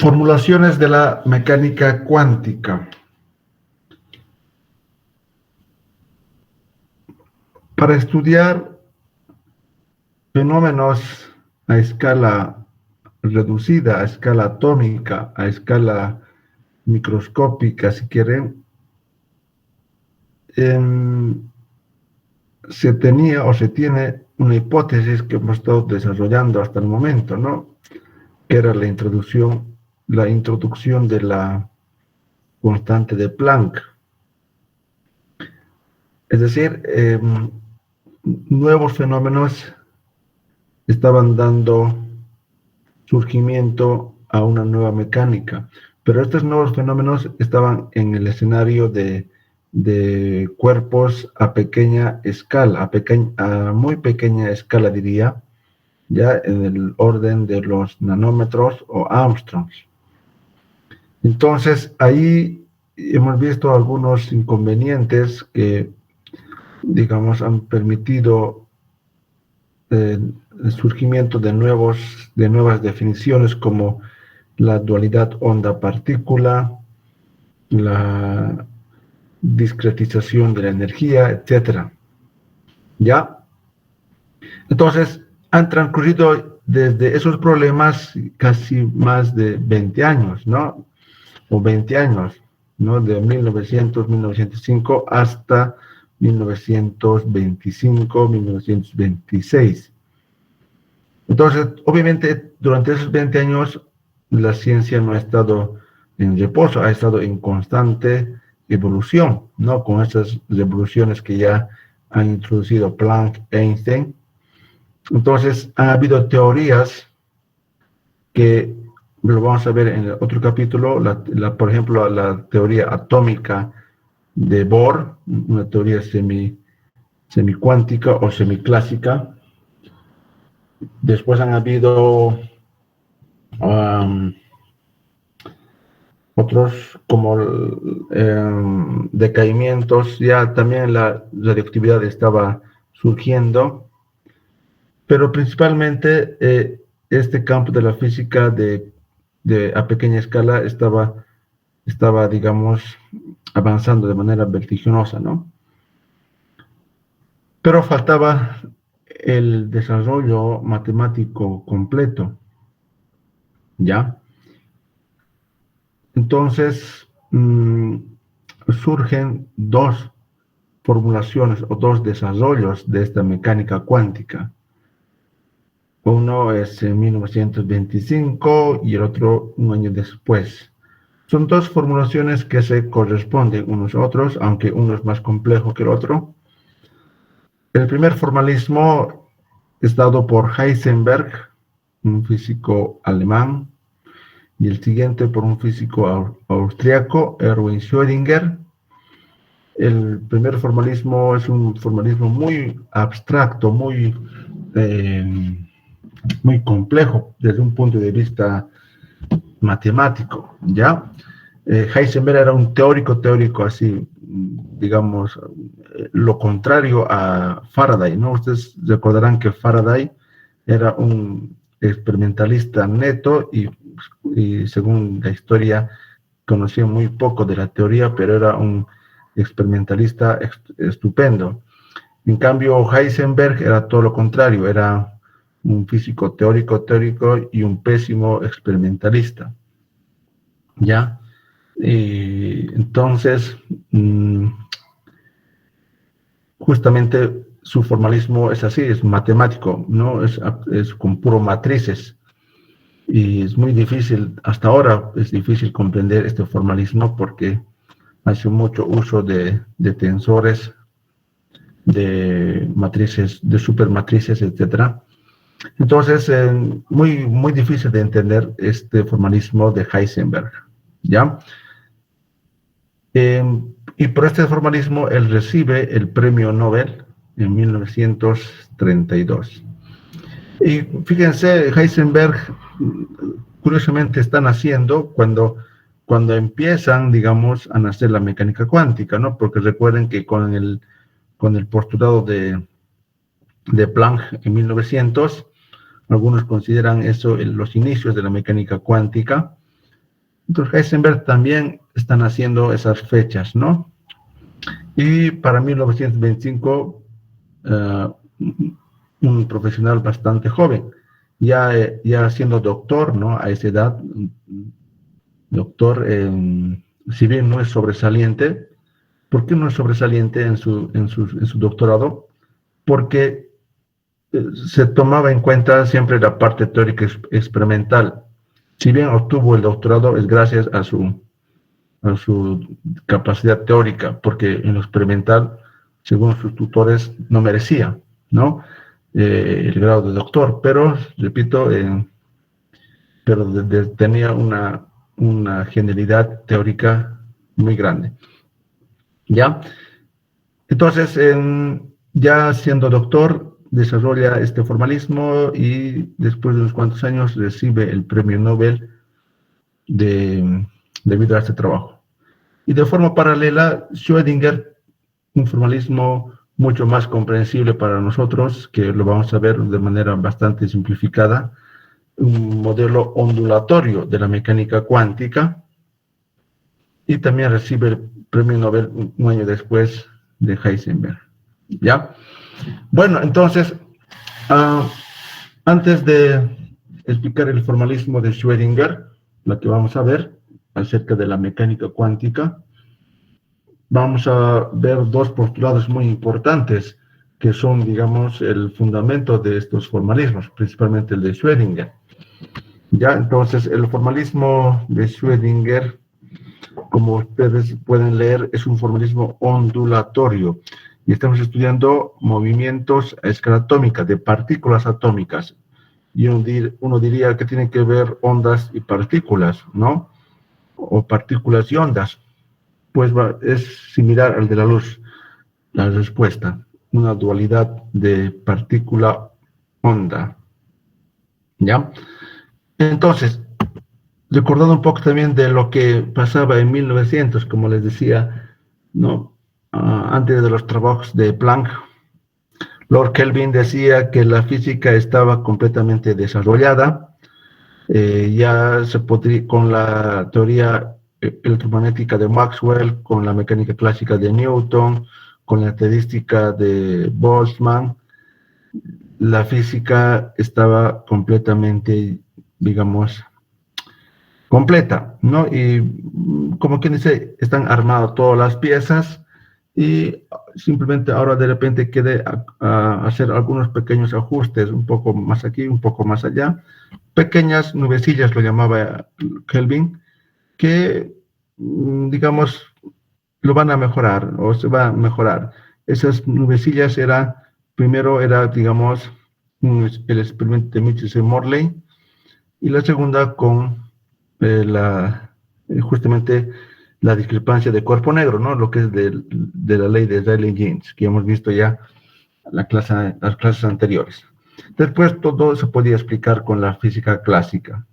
Formulaciones de la mecánica cuántica. Para estudiar fenómenos a escala reducida, a escala atómica, a escala microscópica, si quieren, se tenía o se tiene una hipótesis que hemos estado desarrollando hasta el momento, ¿no? Que era la introducción de la constante de Planck. Es decir, nuevos fenómenos estaban dando surgimiento a una nueva mecánica, pero estos nuevos fenómenos estaban en el escenario de cuerpos a pequeña escala, a muy pequeña escala, diría, ya en el orden de los nanómetros o angstroms. Entonces, ahí hemos visto algunos inconvenientes que, digamos, han permitido el surgimiento de nuevas definiciones como la dualidad onda-partícula, la discretización de la energía, etc. ¿Ya? Entonces, han transcurrido desde esos problemas casi más de 20 años, ¿no? O 20 años, ¿no? De 1905 hasta 1925, 1926. Entonces, obviamente, durante esos 20 años, la ciencia no ha estado en reposo, ha estado en constante evolución, ¿no? Con esas revoluciones que ya han introducido Planck, Einstein. Entonces, ha habido teorías que lo vamos a ver en el otro capítulo, por ejemplo, la teoría atómica de Bohr, una teoría semicuántica o semiclásica. Después han habido otros como decaimientos, ya también la radioactividad estaba surgiendo, pero principalmente este campo de la física a pequeña escala estaba, digamos, avanzando de manera vertiginosa, ¿no? Pero faltaba el desarrollo matemático completo, ¿ya? Entonces, surgen dos formulaciones o dos desarrollos de esta mecánica cuántica. Uno es en 1925 y el otro un año después. Son dos formulaciones que se corresponden unos a otros, aunque uno es más complejo que el otro. El primer formalismo es dado por Heisenberg, un físico alemán, y el siguiente por un físico austriaco, Erwin Schrödinger. El primer formalismo es un formalismo muy abstracto, muy complejo desde un punto de vista matemático, ¿ya? Heisenberg era un teórico así, digamos, lo contrario a Faraday, ¿no? Ustedes recordarán que Faraday era un experimentalista neto y según la historia conocía muy poco de la teoría, pero era un experimentalista estupendo. En cambio, Heisenberg era todo lo contrario, era un físico teórico y un pésimo experimentalista, ¿ya? Entonces, justamente su formalismo es así, es matemático, ¿no? Es con puro matrices. Y es muy difícil, hasta ahora es difícil comprender este formalismo porque hace mucho uso de tensores, de matrices, de supermatrices, etc. Entonces, muy difícil de entender este formalismo de Heisenberg, ¿ya? Y por este formalismo él recibe el premio Nobel en 1932. Y fíjense, Heisenberg, curiosamente, está naciendo cuando empiezan, digamos, a nacer la mecánica cuántica, ¿no? Porque recuerden que con el postulado de Planck en 1900, algunos consideran eso los inicios de la mecánica cuántica, Entonces, Heisenberg también están haciendo esas fechas, ¿no? Y para 1925, un profesional bastante joven, ya siendo doctor, ¿no? A esa edad, doctor, si bien no es sobresaliente. ¿Por qué no es sobresaliente en su doctorado? Porque se tomaba en cuenta siempre la parte teórica experimental. Si bien obtuvo el doctorado, es gracias a su capacidad teórica, porque en lo experimental, según sus tutores, no merecía, ¿no? El grado de doctor, pero, repito, tenía una genialidad teórica muy grande, ¿ya? Entonces, ya siendo doctor, desarrolla este formalismo y después de unos cuantos años recibe el premio Nobel debido a este trabajo. Y de forma paralela, Schrödinger, un formalismo mucho más comprensible para nosotros, que lo vamos a ver de manera bastante simplificada, un modelo ondulatorio de la mecánica cuántica, y también recibe el premio Nobel un año después de Heisenberg. ¿Ya? Bueno, entonces, antes de explicar el formalismo de Schrödinger, lo que vamos a ver acerca de la mecánica cuántica, vamos a ver dos postulados muy importantes que son, digamos, el fundamento de estos formalismos, principalmente el de Schrödinger. Ya, entonces, el formalismo de Schrödinger, como ustedes pueden leer, es un formalismo ondulatorio. Y estamos estudiando movimientos a escala atómica, de partículas atómicas. Y uno diría que tiene que ver ondas y partículas, ¿no? O partículas y ondas. Pues es similar al de la luz, la respuesta. Una dualidad de partícula-onda. ¿Ya? Entonces, recordando un poco también de lo que pasaba en 1900, como les decía, ¿no? Antes de los trabajos de Planck, Lord Kelvin decía que la física estaba completamente desarrollada, ya se podría, con la teoría electromagnética de Maxwell, con la mecánica clásica de Newton, con la estadística de Boltzmann, la física estaba completamente, digamos, completa, ¿no? Y como quien dice, están armadas todas las piezas y simplemente ahora de repente quede a hacer algunos pequeños ajustes, un poco más aquí, un poco más allá, pequeñas nubecillas lo llamaba Kelvin, que digamos lo van a mejorar o se va a mejorar. Esas nubecillas primero era, digamos, el experimento de Mitchell y Morley, y la segunda con justamente la discrepancia de cuerpo negro, ¿no? Lo que es de la ley de Rayleigh-Jeans, que hemos visto ya en las clases anteriores. Después todo se podía explicar con la física clásica.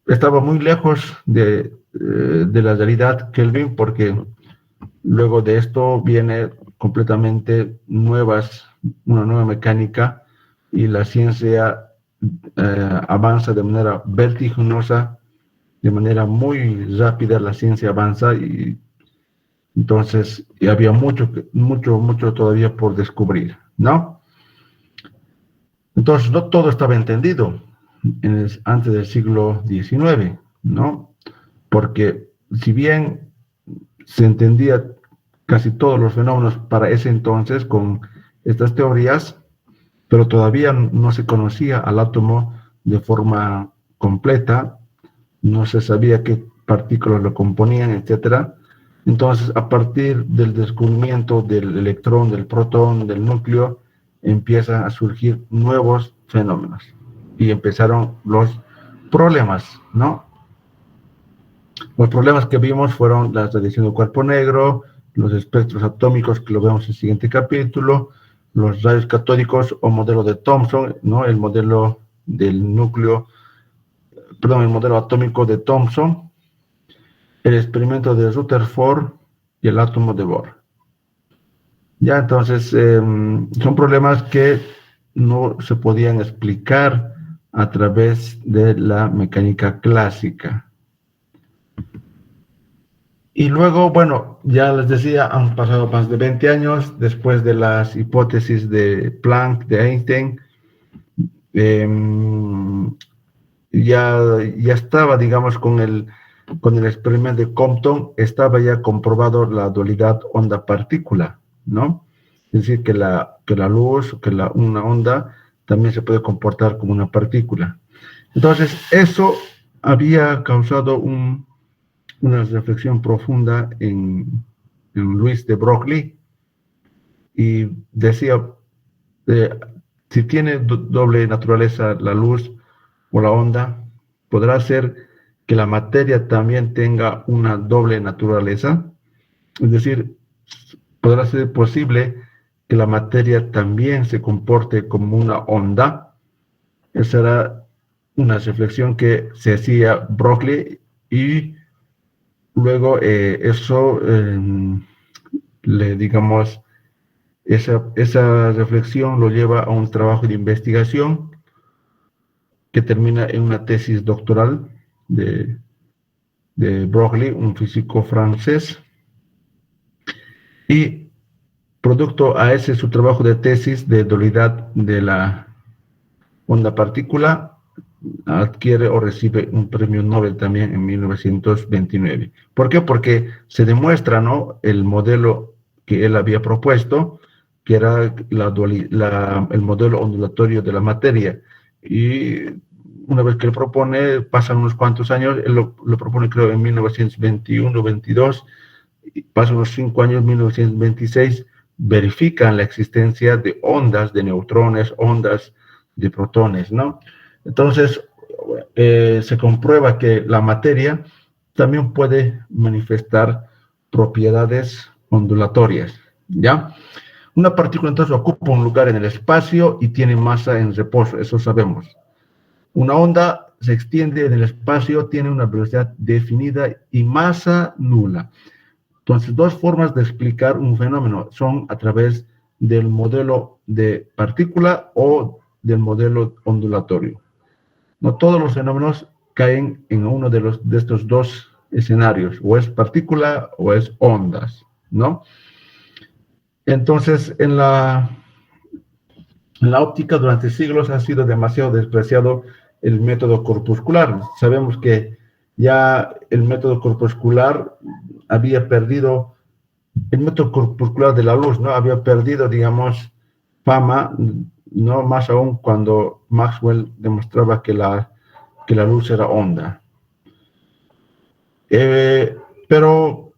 Estaba muy lejos de la realidad Kelvin, porque luego de esto viene completamente una nueva mecánica, y la ciencia avanza de manera vertiginosa, de manera muy rápida. La ciencia avanza y entonces había mucho todavía por descubrir, ¿no? Entonces no todo estaba entendido antes del siglo XIX, ¿no? Porque si bien se entendía casi todos los fenómenos para ese entonces con estas teorías, pero todavía no se conocía al átomo de forma completa, no se sabía qué partículas lo componían, etcétera. Entonces, a partir del descubrimiento del electrón, del protón, del núcleo, empiezan a surgir nuevos fenómenos y empezaron los problemas, ¿no? Los problemas que vimos fueron la radiación del cuerpo negro, los espectros atómicos, que lo vemos en el siguiente capítulo, los rayos catódicos o modelo de Thomson, ¿no? El modelo del núcleo, perdón, el modelo atómico de Thomson, el experimento de Rutherford y el átomo de Bohr. Ya, entonces, son problemas que no se podían explicar a través de la mecánica clásica. Y luego, bueno, ya les decía, han pasado más de 20 años después de las hipótesis de Planck, de Einstein. em, ya estaba, digamos, con el experimento de Compton, estaba ya comprobado la dualidad onda-partícula, ¿no? Es decir, que la luz, una onda también se puede comportar como una partícula. Entonces, eso había causado una reflexión profunda en Luis de Broglie, y decía, eh, si tiene doble naturaleza la luz o la onda, podrá ser que la materia también tenga una doble naturaleza, es decir, podrá ser posible que la materia también se comporte como una onda. Esa era una reflexión que se hacía Broglie, y luego digamos, esa reflexión lo lleva a un trabajo de investigación que termina en una tesis doctoral de, de Broglie, un físico francés, y producto a ese su trabajo de tesis de dualidad de la onda partícula, adquiere o recibe un premio Nobel también en 1929. ¿Por qué? Porque se demuestra, ¿no?, el modelo que él había propuesto, que era el modelo ondulatorio de la materia. Y una vez que él propone, pasan unos cuantos años, él lo propone creo en 1921, 22, pasan unos 5 años, 1926, verifican la existencia de ondas de neutrones, ondas de protones, ¿no? Entonces, se comprueba que la materia también puede manifestar propiedades ondulatorias, ¿ya? Una partícula entonces ocupa un lugar en el espacio y tiene masa en reposo, eso sabemos. Una onda se extiende en el espacio, tiene una velocidad definida y masa nula. Entonces, dos formas de explicar un fenómeno son a través del modelo de partícula o del modelo ondulatorio. No todos los fenómenos caen en uno de estos dos escenarios, o es partícula o es ondas, ¿no? Entonces, en la óptica durante siglos ha sido demasiado despreciado el método corpuscular. Sabemos que ya el método corpuscular había perdido, el método corpuscular de la luz, ¿no?, había perdido, digamos, fama, no más aún cuando Maxwell demostraba que la luz era onda. Pero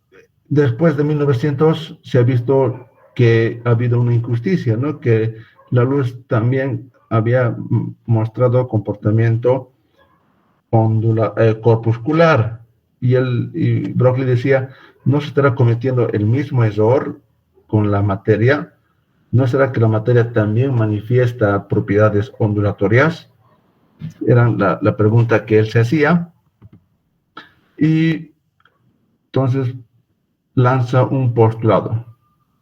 después de 1900 se ha visto que ha habido una injusticia, ¿no?, que la luz también había mostrado comportamiento corpuscular, y Broglie decía, ¿no se estará cometiendo el mismo error con la materia? ¿No será que la materia también manifiesta propiedades ondulatorias? Era la pregunta que él se hacía, y entonces lanza un postulado,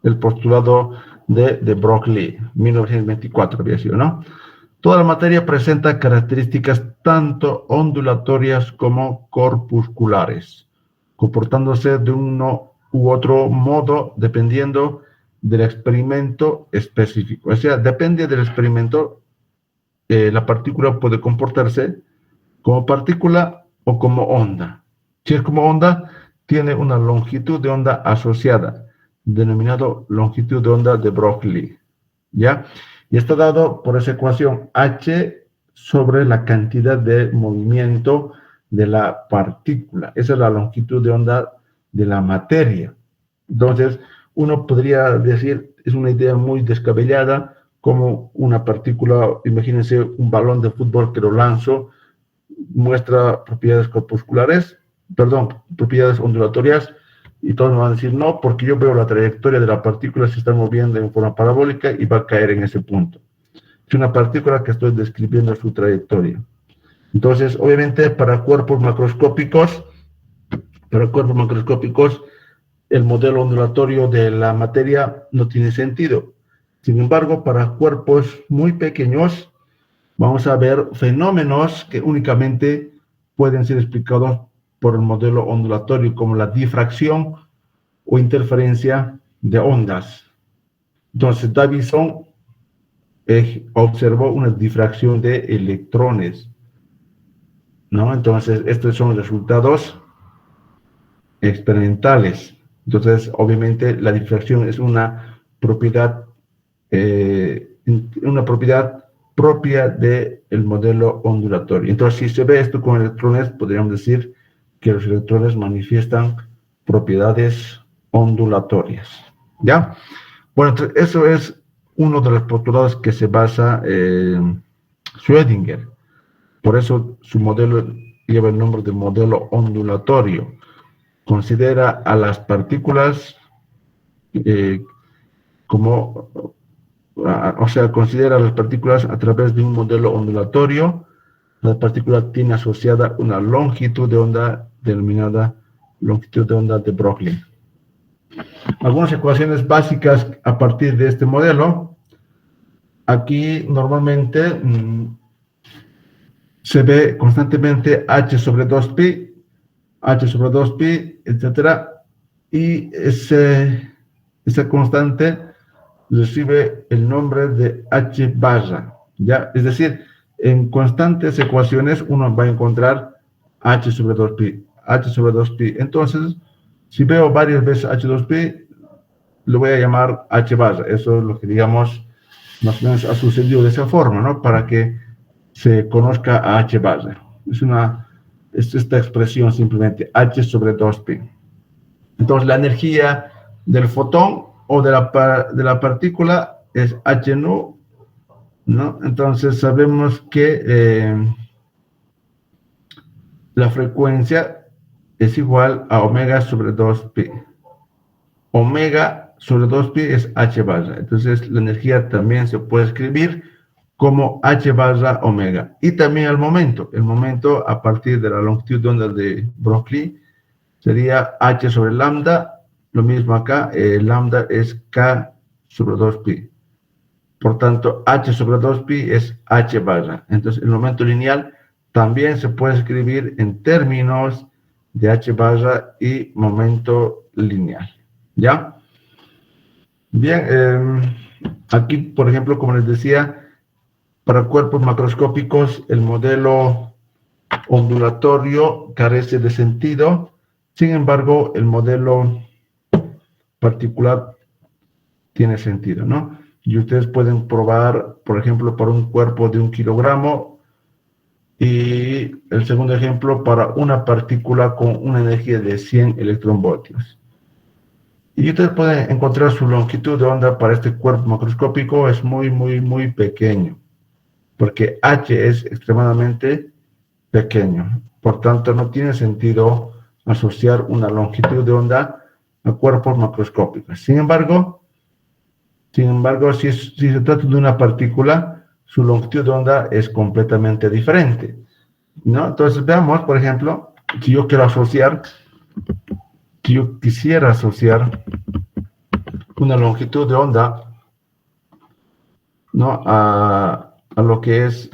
el postulado de Broglie, 1924 había sido, ¿no? Toda la materia presenta características tanto ondulatorias como corpusculares, comportándose de uno u otro modo dependiendo del experimento específico. O sea, depende del experimento, la partícula puede comportarse como partícula o como onda. Si es como onda, tiene una longitud de onda asociada, denominado longitud de onda de Broglie, ¿ya? Y está dado por esa ecuación h sobre la cantidad de movimiento de la partícula. Esa es la longitud de onda de la materia. Entonces, uno podría decir, es una idea muy descabellada, como una partícula, imagínense un balón de fútbol que lo lanzo, muestra propiedades corpusculares, perdón, propiedades ondulatorias, y todos me van a decir, no, porque yo veo la trayectoria de la partícula, se está moviendo en forma parabólica y va a caer en ese punto. Es una partícula que estoy describiendo su trayectoria. Entonces, obviamente, para cuerpos macroscópicos, el modelo ondulatorio de la materia no tiene sentido. Sin embargo, para cuerpos muy pequeños, vamos a ver fenómenos que únicamente pueden ser explicados por el modelo ondulatorio, como la difracción o interferencia de ondas. Entonces, Davidson observó una difracción de electrones, ¿no? Entonces, estos son resultados experimentales. Entonces, obviamente, la difracción es una propiedad propia del modelo ondulatorio. Entonces, si se ve esto con electrones, podríamos decir que los electrones manifiestan propiedades ondulatorias. ¿Ya? Bueno, entonces, eso es uno de los postulados que se basa Schrödinger. Por eso su modelo lleva el nombre de modelo ondulatorio. Considera a las partículas considera las partículas a través de un modelo ondulatorio. La partícula tiene asociada una longitud de onda denominada longitud de onda de Broglie. Algunas ecuaciones básicas a partir de este modelo. Aquí normalmente se ve constantemente h sobre 2pi, etc. Y esa constante recibe el nombre de h barra, ¿ya? Es decir, en constantes ecuaciones uno va a encontrar h sobre 2pi. Entonces, si veo varias veces h2pi, lo voy a llamar h barra. Eso es lo que, digamos, más o menos ha sucedido de esa forma, ¿no? Para que se conozca a h barra. Es esta expresión simplemente, h sobre 2pi. Entonces, la energía del fotón o de la partícula es h nu, ¿no? Entonces, sabemos que la frecuencia es igual a omega sobre 2pi. Omega sobre 2pi es h barra. Entonces, la energía también se puede escribir como h barra omega. Y también el momento a partir de la longitud de onda de Broglie sería h sobre lambda. Lo mismo acá, lambda es k sobre 2pi. Por tanto, h sobre 2pi es h barra. Entonces, el momento lineal también se puede escribir en términos de h barra y momento lineal. ¿Ya? Bien, aquí, por ejemplo, como les decía, para cuerpos macroscópicos, el modelo ondulatorio carece de sentido. Sin embargo, el modelo particular tiene sentido, ¿no? Y ustedes pueden probar, por ejemplo, para un cuerpo de 1 kilogramo y el segundo ejemplo para una partícula con una energía de 100 electronvoltios. Y ustedes pueden encontrar su longitud de onda para este cuerpo macroscópico, es muy pequeño, porque h es extremadamente pequeño. Por tanto, no tiene sentido asociar una longitud de onda a cuerpos macroscópicos. Sin embargo, si se trata de una partícula, su longitud de onda es completamente diferente, ¿no? Entonces, veamos, por ejemplo, si yo quisiera asociar una longitud de onda, ¿no? a lo que es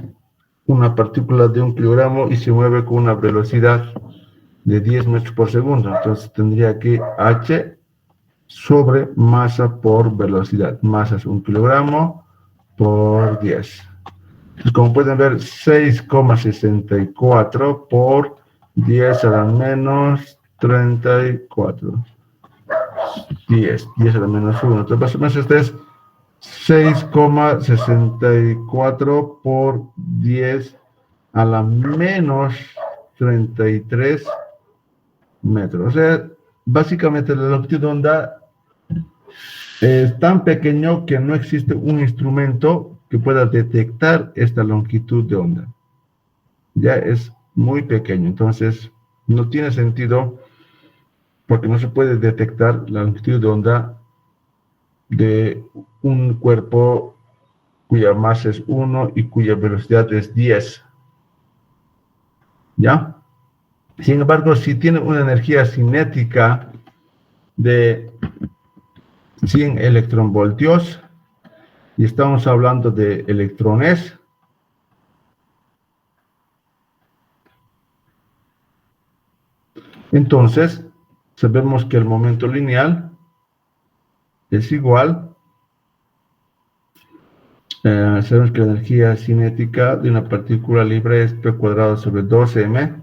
una partícula de 1 kilogramo y se mueve con una velocidad de 10 metros por segundo. Entonces tendría que h sobre masa por velocidad. Masa es 1 kilogramo por 10. Entonces, como pueden ver, 6,64 por 10 a la menos 34. 10 a la menos 1. Entonces, más o menos este es 6,64 por 10 a la menos 33 metros. O sea, básicamente la longitud de onda es tan pequeño que no existe un instrumento que pueda detectar esta longitud de onda. Ya es muy pequeño, entonces no tiene sentido porque no se puede detectar la longitud de onda de un cuerpo cuya masa es 1 y cuya velocidad es 10. ¿Ya? Sin embargo, si tiene una energía cinética de 100 electronvoltios y estamos hablando de electrones, Entonces, sabemos que el momento lineal es igual, sabemos que la energía cinética de una partícula libre es P cuadrado sobre 2m.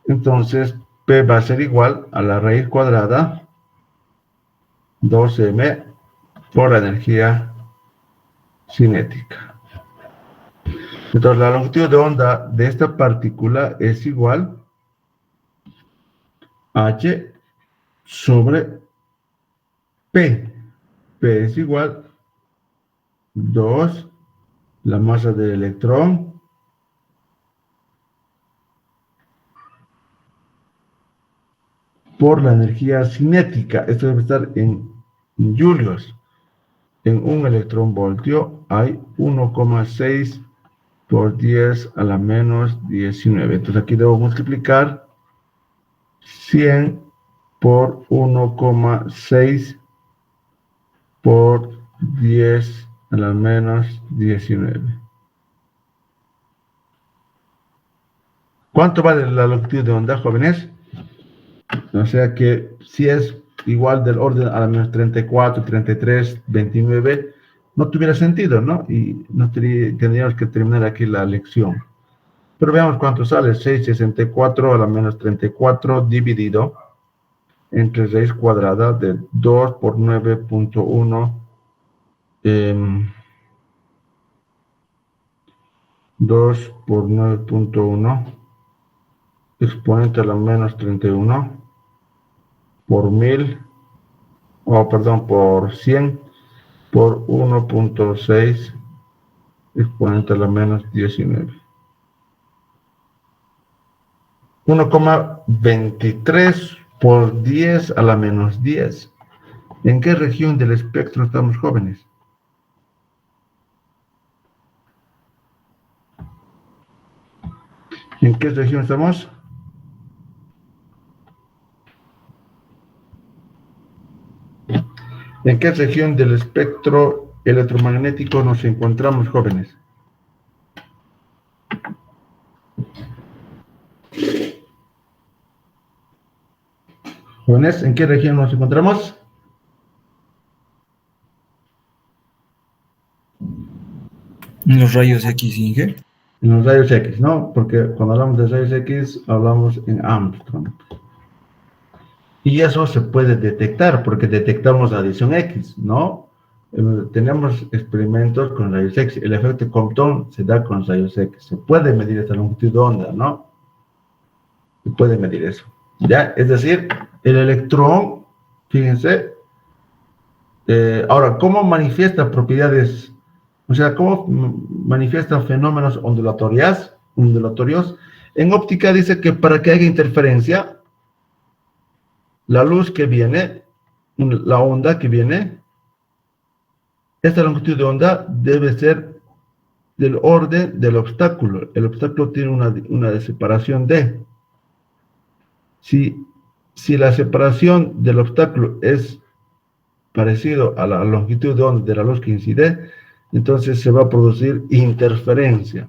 Entonces, P va a ser igual a la raíz cuadrada 2m por la energía cinética. Entonces, la longitud de onda de esta partícula es igual a H sobre P. P es igual 2, la masa del electrón, por la energía cinética. Esto debe estar en julios. En un electronvoltio hay 1,6 por 10 a la menos 19. Entonces aquí debo multiplicar 100 por 1,6 por 10 a la menos 19. ¿Cuánto vale la longitud de onda, jóvenes? O sea que si es igual del orden a la menos 34, 33, 29, no tuviera sentido, ¿no? Y no tendríamos que terminar aquí la lección. Pero veamos cuánto sale. 664 a la menos 34 dividido entre raíz cuadrada de 2 por 9.1. 2 por 9.1 exponente a la menos 31 por 1000, perdón, por 100 por 1.6 exponente a la menos 19. 1,23 por 10 a la menos 10. ¿En qué región del espectro estamos, jóvenes? ¿En qué región estamos? ¿En qué región del espectro electromagnético nos encontramos, jóvenes? Jóvenes, ¿en qué región nos encontramos? Los rayos X, Inge. En los rayos X, ¿no? Porque cuando hablamos de rayos X, hablamos en Armstrong. Y eso se puede detectar, porque detectamos la adición X, ¿no? Tenemos experimentos con rayos X. El efecto Compton se da con rayos X. Se puede medir esta longitud de onda, ¿no? Se puede medir eso. ¿Ya? Es decir, el electrón, fíjense, ahora, ¿cómo manifiesta propiedades? O sea, ¿cómo manifiesta fenómenos ondulatorios? En óptica dice que para que haya interferencia, la luz que viene, la onda que viene, esta longitud de onda debe ser del orden del obstáculo. El obstáculo tiene una separación D. Si la separación del obstáculo es parecido a la longitud de onda de la luz que incide, entonces se va a producir interferencia.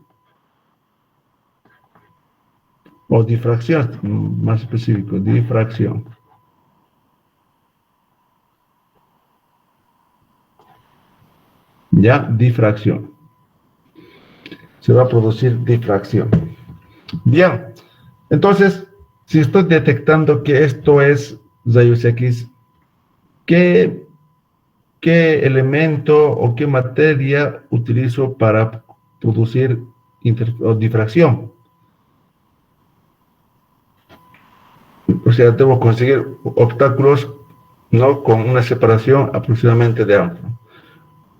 O difracción, más específico, difracción. ¿Ya? Difracción. Se va a producir difracción. Bien, entonces, si estoy detectando que esto es rayos X, ¿qué elemento o qué materia utilizo para producir difracción? O sea, debo conseguir obstáculos, ¿no?, con una separación aproximadamente de Armstrong.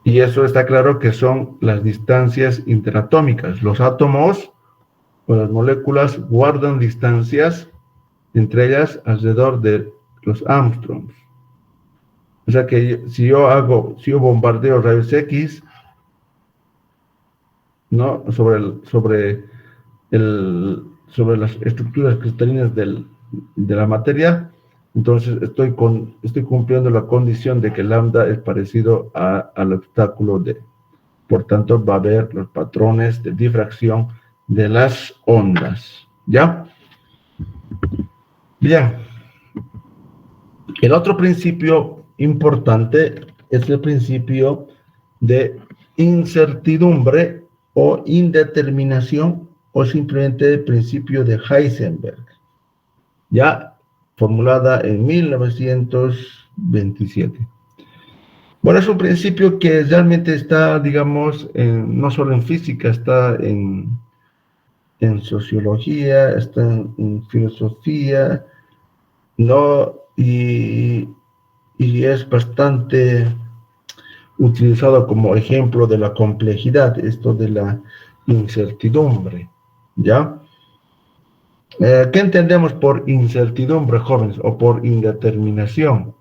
Y eso está claro que son las distancias interatómicas. Los átomos o las moléculas guardan distancias entre ellas alrededor de los Armstrongs. O sea que si yo bombardeo rayos X, ¿no?, sobre las estructuras cristalinas de la materia, entonces estoy cumpliendo la condición de que lambda es parecido al obstáculo D. Por tanto, va a haber los patrones de difracción de las ondas. ¿Ya? Bien, el otro principio importante es el principio de incertidumbre o indeterminación o simplemente el principio de Heisenberg, ya formulada en 1927. Bueno, es un principio que realmente está, digamos, no solo en física, está en sociología, está en filosofía, ¿no? Y es bastante utilizado como ejemplo de la complejidad, esto de la incertidumbre, ¿ya? ¿Qué entendemos por incertidumbre, jóvenes, o por indeterminación?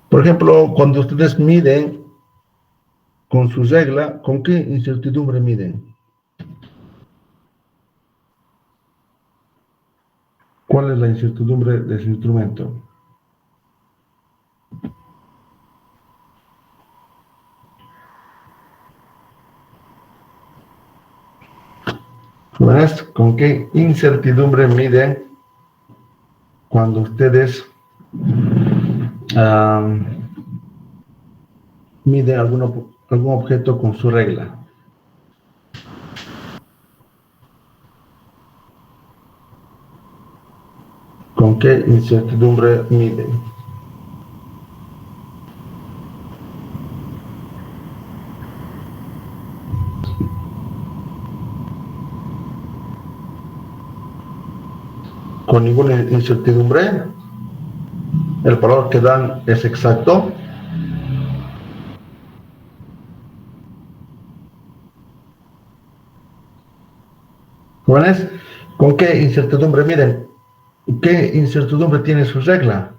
Por ejemplo, cuando ustedes miden con su regla, ¿con qué incertidumbre miden? ¿Cuál es la incertidumbre de su instrumento? Jóvenes, ¿con qué incertidumbre miden cuando ustedes miden algún objeto con su regla? ¿Con qué incertidumbre miden? Con ninguna incertidumbre. El valor que dan es exacto. Jóvenes, ¿con qué incertidumbre miden? ¿Qué incertidumbre tiene su regla?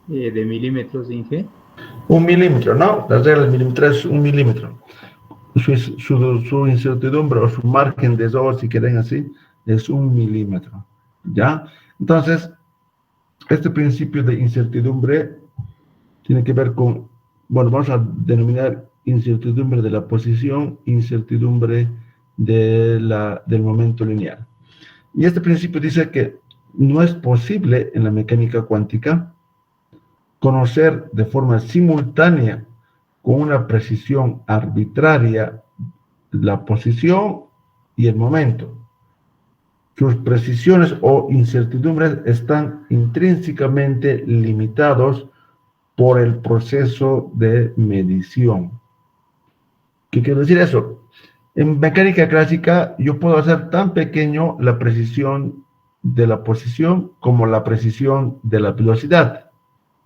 De milímetros, Inge. 1 milímetro, ¿no? La regla del milímetro es 1 milímetro. Su incertidumbre o su margen de error, si quieren así, es 1 milímetro. ¿Ya? Entonces, este principio de incertidumbre tiene que ver con, bueno, vamos a denominar incertidumbre de la posición, incertidumbre del momento lineal. Y este principio dice que no es posible en la mecánica cuántica conocer de forma simultánea, con una precisión arbitraria, la posición y el momento. Sus precisiones o incertidumbres están intrínsecamente limitados por el proceso de medición. ¿Qué quiere decir eso? En mecánica clásica yo puedo hacer tan pequeño la precisión de la posición como la precisión de la velocidad,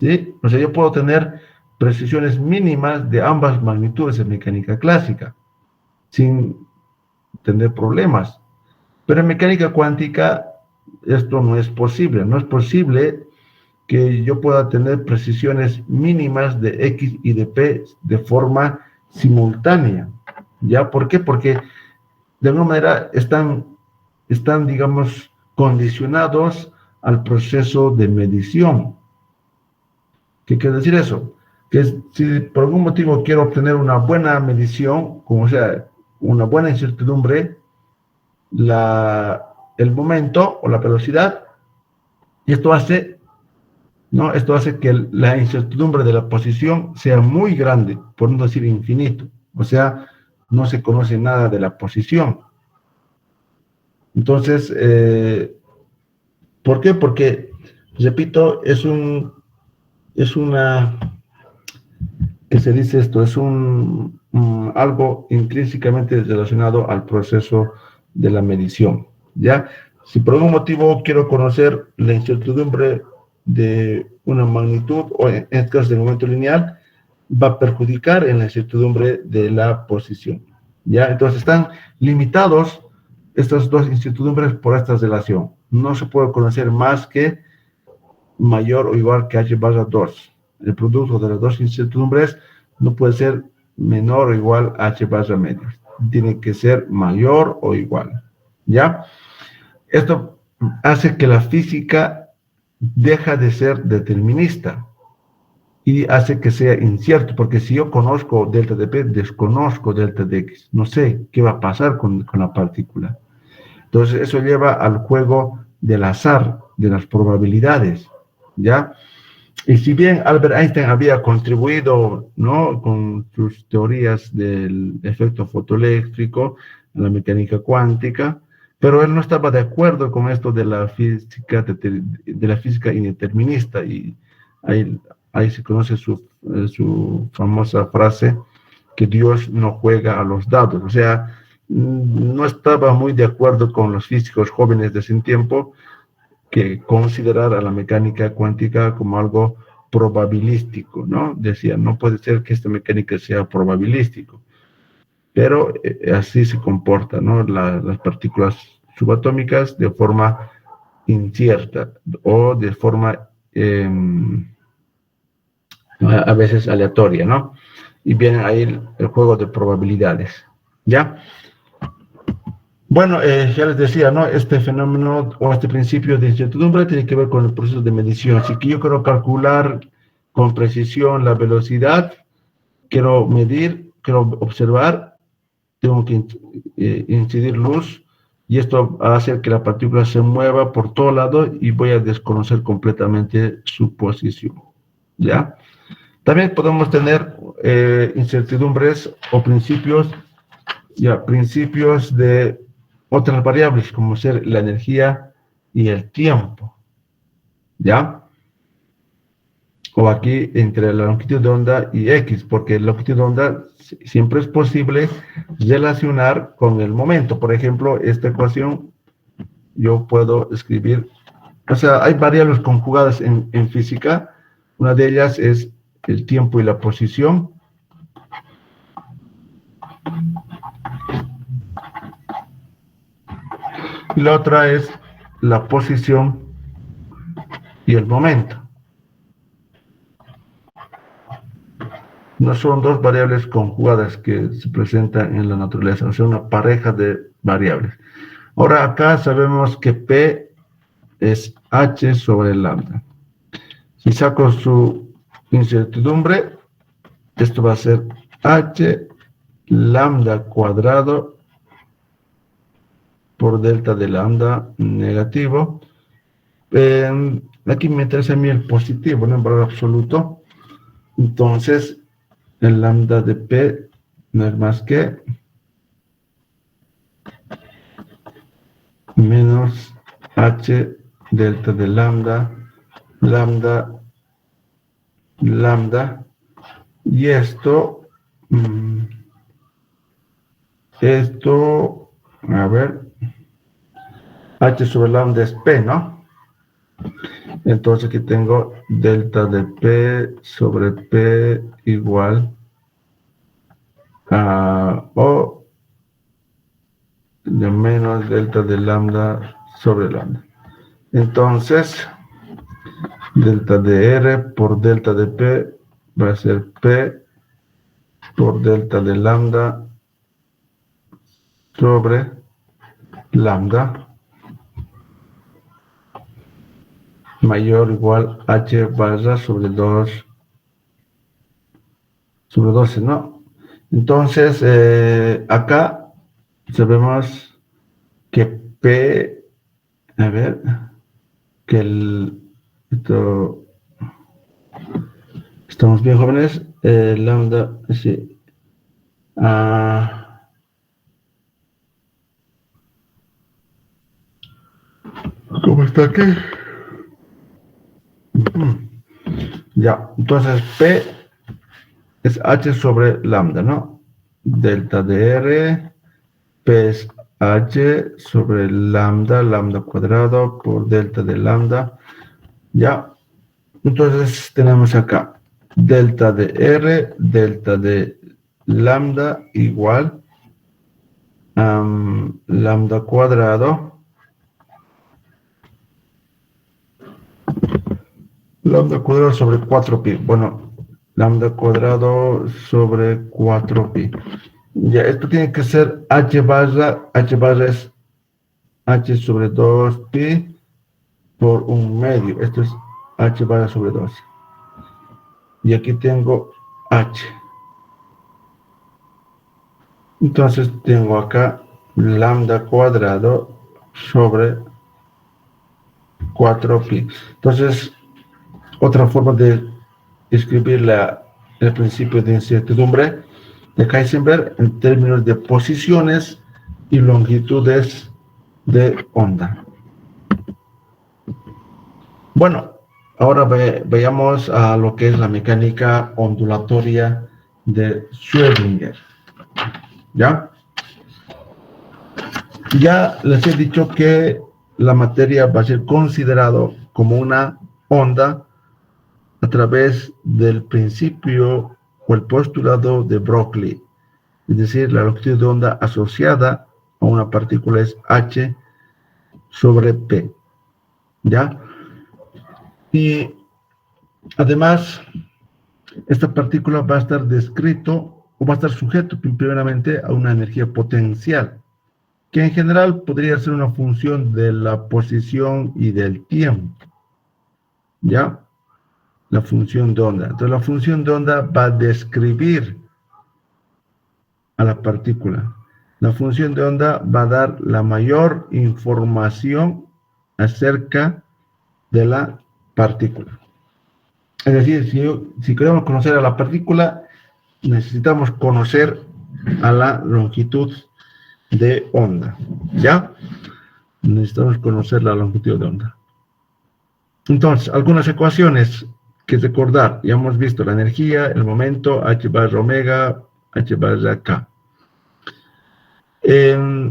¿sí? O sea, yo puedo tener precisiones mínimas de ambas magnitudes en mecánica clásica sin tener problemas. Pero en mecánica cuántica esto no es posible. No es posible que yo pueda tener precisiones mínimas de X y de P de forma simultánea. ¿Ya? ¿Por qué? Porque de alguna manera están, digamos, condicionados al proceso de medición. ¿Qué quiere decir eso? Que si por algún motivo quiero obtener una buena medición, como sea, una buena incertidumbre, el momento o la velocidad, y esto hace que la incertidumbre de la posición sea muy grande, por no decir infinito. O sea, no se conoce nada de la posición. Entonces, ¿por qué? Porque, repito, ¿qué se dice esto? Es algo intrínsecamente relacionado al proceso de la medición, ¿ya? Si por algún motivo quiero conocer la incertidumbre de una magnitud, o en este caso del momento lineal, va a perjudicar en la incertidumbre de la posición, ¿ya? Entonces están limitados estas dos incertidumbres por esta relación. No se puede conocer más que mayor o igual que h barra 2. El producto de las dos incertidumbres no puede ser menor o igual a h barra medio. Tiene que ser mayor o igual. ¿Ya? Esto hace que la física deja de ser determinista y hace que sea incierto, porque si yo conozco delta de P, desconozco delta de X, no sé qué va a pasar con la partícula. Entonces, eso lleva al juego del azar, de las probabilidades, ¿ya? Y si bien Albert Einstein había contribuido, ¿no?, con sus teorías del efecto fotoeléctrico, la mecánica cuántica, pero él no estaba de acuerdo con esto de la física indeterminista, y ahí se conoce su famosa frase, que Dios no juega a los dados. O sea, no estaba muy de acuerdo con los físicos jóvenes de ese tiempo, que considerar a la mecánica cuántica como algo probabilístico, ¿no? Decía, no puede ser que esta mecánica sea probabilístico, pero así se comporta, ¿no? Las partículas subatómicas de forma incierta o de forma a veces aleatoria, ¿no? Y viene ahí el juego de probabilidades, ¿ya? Bueno, ya les decía, ¿no? Este fenómeno o este principio de incertidumbre tiene que ver con el proceso de medición. Así que yo quiero calcular con precisión la velocidad, quiero medir, quiero observar, tengo que incidir luz, y esto va a hacer que la partícula se mueva por todo lado y voy a desconocer completamente su posición, ¿ya? También podemos tener incertidumbres o principios de otras variables, como ser la energía y el tiempo, ¿ya? O aquí entre la longitud de onda y X, porque la longitud de onda siempre es posible relacionar con el momento. Por ejemplo, esta ecuación yo puedo escribir, o sea, hay variables conjugadas en física. Una de ellas es el tiempo y la posición. Y la otra es la posición y el momento. No son dos variables conjugadas que se presentan en la naturaleza, o sea, una pareja de variables. Ahora acá sabemos que P es H sobre lambda. Si saco su incertidumbre, esto va a ser H lambda cuadrado por delta de lambda negativo. Aquí me interesa a mí el positivo, ¿no?, en valor absoluto. Entonces, el lambda de P no es más que menos H delta de lambda, lambda, y esto, a ver, H sobre lambda es P, ¿no? Entonces aquí tengo delta de P sobre P igual a O de menos delta de lambda sobre lambda. Entonces, delta de R por delta de P va a ser P por delta de lambda sobre lambda mayor o igual H barra sobre 2 sobre 12, ¿no? Entonces, acá sabemos que P, a ver, que esto, estamos bien, jóvenes, lambda, sí, ¿cómo está aquí? Ya, entonces P es H sobre lambda, ¿no? Delta de R, P es H sobre lambda, lambda cuadrado por delta de lambda, ya. Entonces tenemos acá delta de R, delta de lambda igual lambda cuadrado sobre 4pi. Bueno, lambda cuadrado sobre 4pi. Ya, esto tiene que ser H barra es H sobre 2pi por 1 medio. Esto es H barra sobre 2. y aquí tengo h. Entonces tengo acá lambda cuadrado sobre 4pi. Entonces, otra forma de escribir el principio de incertidumbre de Heisenberg en términos de posiciones y longitudes de onda. Bueno, ahora veamos a lo que es la mecánica ondulatoria de Schrödinger. ¿Ya? Ya les he dicho que la materia va a ser considerado como una onda a través del principio o el postulado de Broglie, es decir, la longitud de onda asociada a una partícula es h sobre p, ¿ya? Y además, esta partícula va a estar descrito o va a estar sujeto primeramente a una energía potencial, que en general podría ser una función de la posición y del tiempo, ¿ya? La función de onda. Entonces, la función de onda va a describir a la partícula. La función de onda va a dar la mayor información acerca de la partícula. Es decir, si queremos conocer a la partícula, necesitamos conocer a la longitud de onda, ¿ya? Necesitamos conocer la longitud de onda. Entonces, algunas ecuaciones que recordar. Ya hemos visto la energía, el momento, h barra omega, h barra k.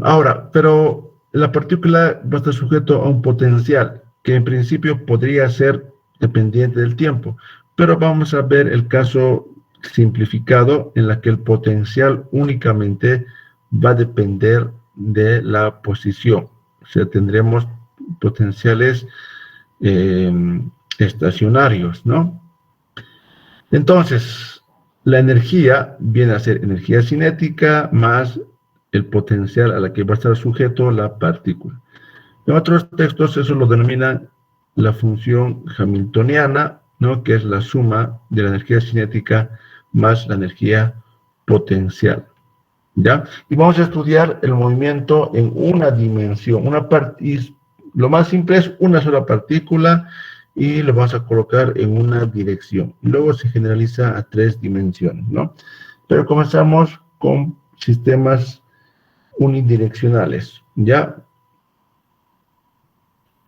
Ahora, pero la partícula va a estar sujeto a un potencial que en principio podría ser dependiente del tiempo, pero vamos a ver el caso simplificado en la que el potencial únicamente va a depender de la posición. O sea, tendremos potenciales estacionarios, ¿no? Entonces, la energía viene a ser energía cinética más el potencial a la que va a estar sujeto la partícula. En otros textos eso lo denominan la función hamiltoniana, ¿no? Que es la suma de la energía cinética más la energía potencial, ¿ya? Y vamos a estudiar el movimiento en una dimensión. Lo más simple es una sola partícula y lo vamos a colocar en una dirección. Luego se generaliza a 3 dimensiones, ¿no? Pero comenzamos con sistemas unidireccionales, ¿ya?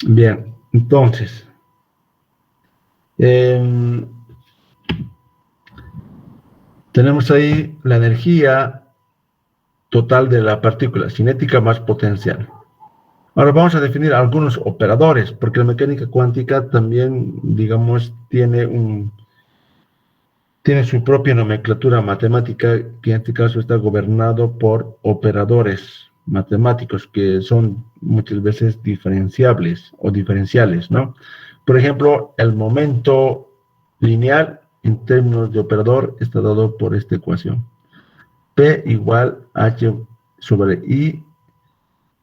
Bien, entonces, tenemos ahí la energía total de la partícula, cinética más potencial. Ahora vamos a definir algunos operadores, porque la mecánica cuántica también, digamos, tiene su propia nomenclatura matemática, que en este caso está gobernado por operadores matemáticos que son muchas veces diferenciables o diferenciales, ¿no? Por ejemplo, el momento lineal en términos de operador está dado por esta ecuación. P igual h sobre i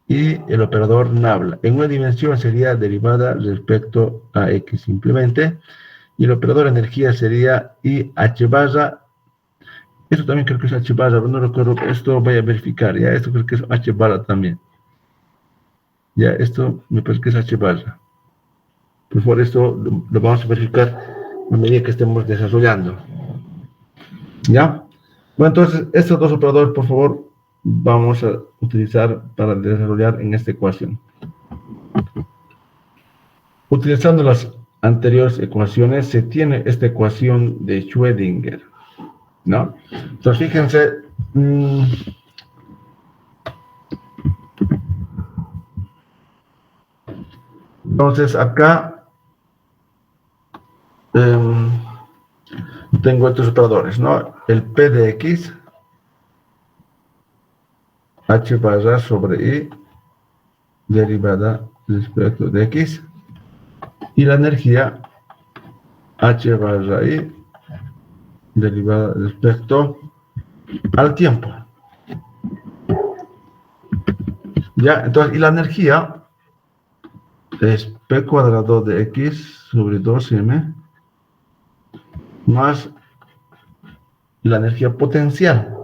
y el operador nabla. En una dimensión sería derivada respecto a x simplemente, y el operador energía sería i h barra. Esto también creo que es h barra, pero no recuerdo. Esto voy a verificar, ya. Esto creo que es h barra también. Ya, esto me parece que es h barra. Por favor, esto lo vamos a verificar a medida que estemos desarrollando. ¿Ya? Bueno, entonces, estos dos operadores, por favor, vamos a utilizar para desarrollar en esta ecuación. Utilizando las anteriores ecuaciones, se tiene esta ecuación de Schrödinger, ¿no? Entonces, fíjense, entonces acá tengo estos operadores, ¿no? El P de X, H barra sobre I, derivada respecto de X, y la energía H barra I, derivada respecto al tiempo. Ya, entonces, y la energía es P cuadrado de X sobre 2M más la energía potencial.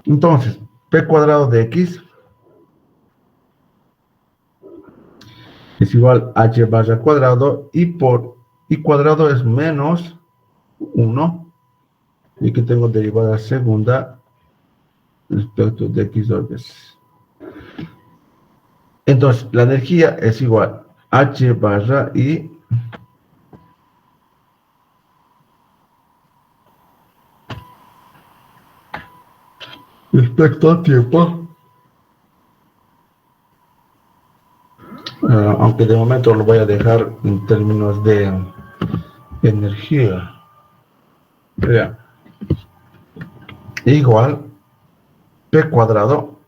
Entonces, P cuadrado de X es igual a H barra cuadrado, y por I cuadrado es menos 1, y aquí tengo derivada segunda respecto de X dos veces. Entonces, la energía es igual a H barra I respecto al tiempo. Aunque de momento lo voy a dejar en términos de energía. Ya. Igual P cuadrado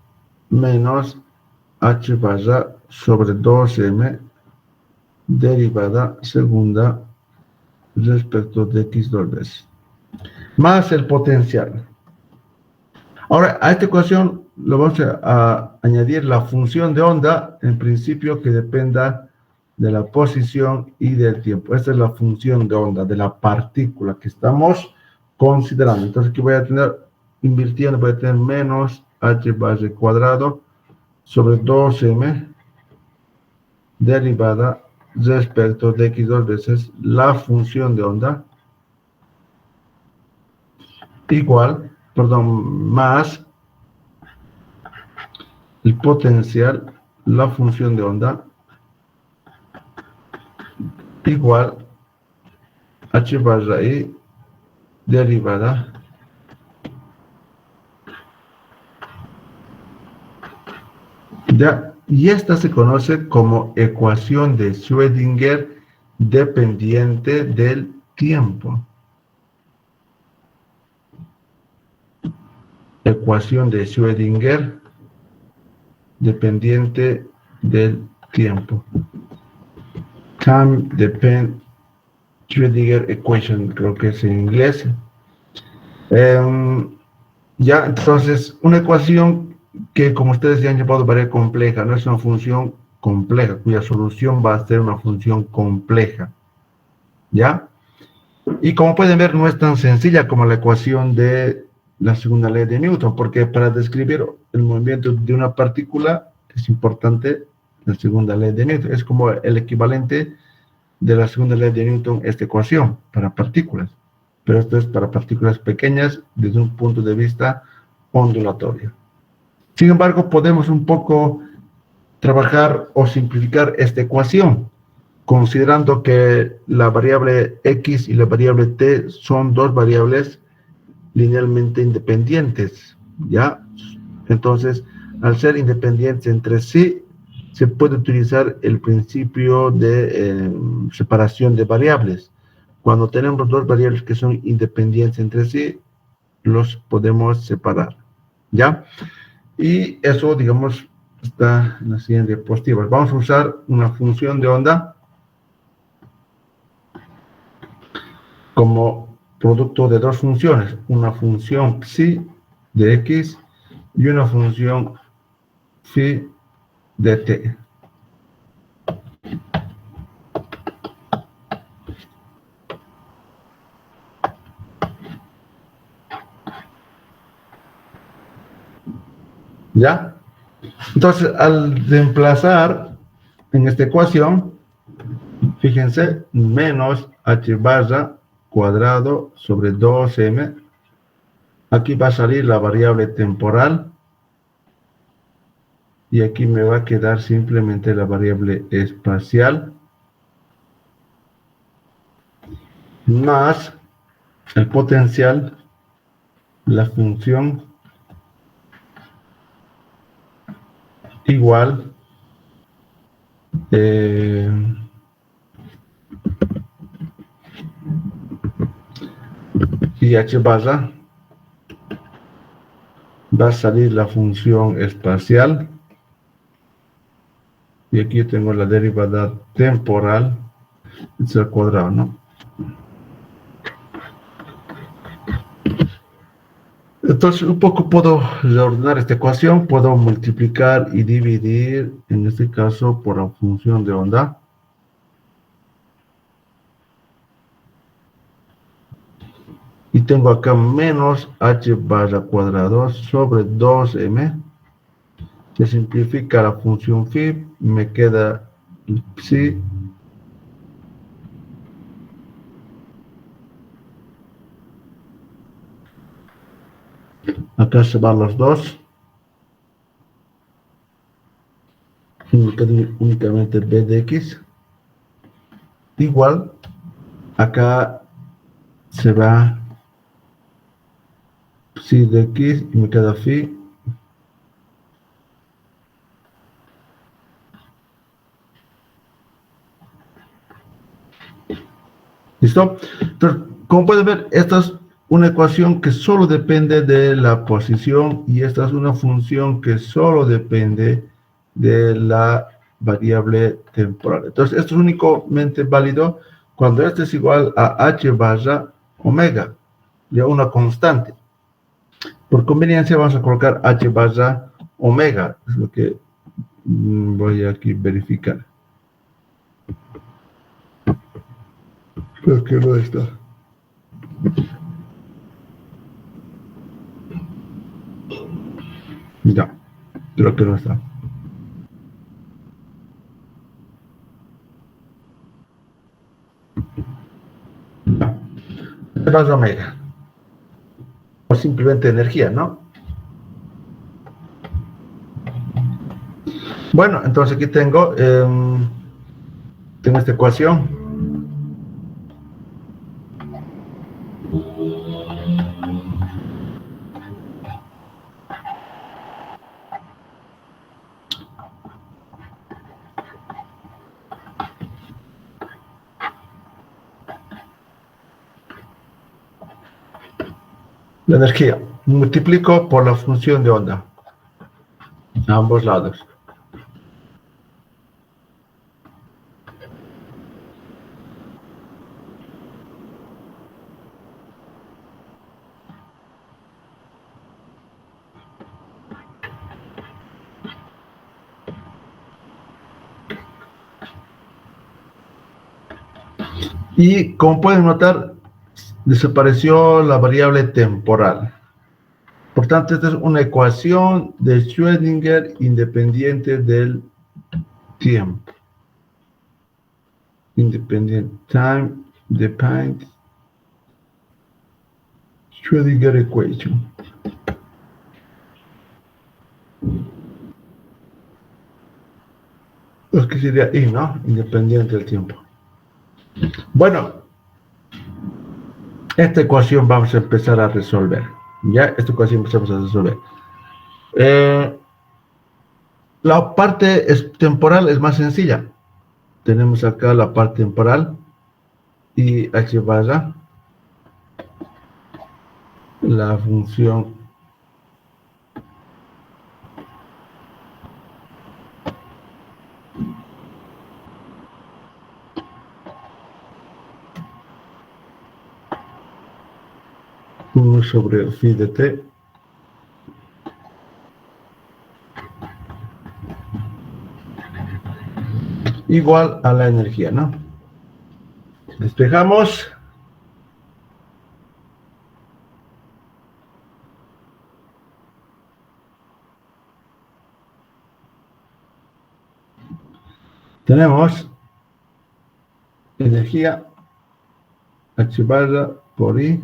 menos H barra sobre 2M derivada segunda respecto de X dos veces, más el potencial. Ahora, a esta ecuación le vamos a añadir la función de onda, en principio que dependa de la posición y del tiempo. Esta es la función de onda de la partícula que estamos considerando. Entonces aquí voy a tener, invirtiendo, voy a tener menos H barra cuadrado sobre 2M derivada respecto de X dos veces la función de onda igual, perdón, más el potencial, la función de onda igual H barra I derivada ya, y esta se conoce como ecuación de Schrödinger dependiente del tiempo. Ecuación de Schrödinger dependiente del tiempo. Time depend Schrödinger equation, creo que es en inglés. Ya, entonces, una ecuación que, como ustedes ya han llamado, variable compleja, no es una función compleja, cuya solución va a ser una función compleja. ¿Ya? Y como pueden ver, no es tan sencilla como la ecuación de la segunda ley de Newton, porque para describir el movimiento de una partícula es importante la segunda ley de Newton. Es como el equivalente de la segunda ley de Newton, esta ecuación para partículas. Pero esto es para partículas pequeñas desde un punto de vista ondulatorio. Sin embargo, podemos un poco trabajar o simplificar esta ecuación, considerando que la variable X y la variable T son dos variables linealmente independientes, ¿ya? Entonces, al ser independientes entre sí, se puede utilizar el principio de separación de variables. Cuando tenemos dos variables que son independientes entre sí, los podemos separar, ¿ya? Y eso, digamos, está en la siguiente diapositiva. Vamos a usar una función de onda como producto de dos funciones, una función psi de x y una función phi de t. ¿Ya? Entonces, al reemplazar en esta ecuación, fíjense, menos h barra cuadrado sobre 2m, aquí va a salir la variable temporal, y aquí me va a quedar simplemente la variable espacial, más el potencial, la función, igual y h barra va a salir la función espacial, y aquí tengo la derivada temporal, es al cuadrado, ¿no? Entonces, un poco puedo reordenar esta ecuación, puedo multiplicar y dividir, en este caso, por la función de onda. Y tengo acá menos h barra cuadrado sobre 2m. Se simplifica la función phi, me queda psi. Acá se van los dos. Y me queda únicamente b de x. Igual, acá se va psi de x y me queda phi. ¿Listo? Entonces, como pueden ver, esta es una ecuación que solo depende de la posición y esta es una función que solo depende de la variable temporal. Entonces, esto es únicamente válido cuando esto es igual a h barra omega, ya una constante. Por conveniencia vamos a colocar h barra omega, es lo que voy aquí a verificar. Pero que no está. Ya, creo que no está. H barra omega. O simplemente energía, ¿no? Bueno, entonces aquí tengo esta ecuación. La energía. Multiplico por la función de onda. A ambos lados. Y como pueden notar, desapareció la variable temporal. Por tanto, esta es una ecuación de Schrödinger independiente del tiempo. Independent time depends Schrödinger equation. Pues que sería I, ¿no? Independiente del tiempo. Bueno, esta ecuación vamos a empezar a resolver. Ya, esta ecuación empezamos a resolver. La parte temporal es más sencilla. Tenemos acá la parte temporal y h barra la función uno sobre phi de t igual a la energía, ¿no? Despejamos. Tenemos energía h barra por I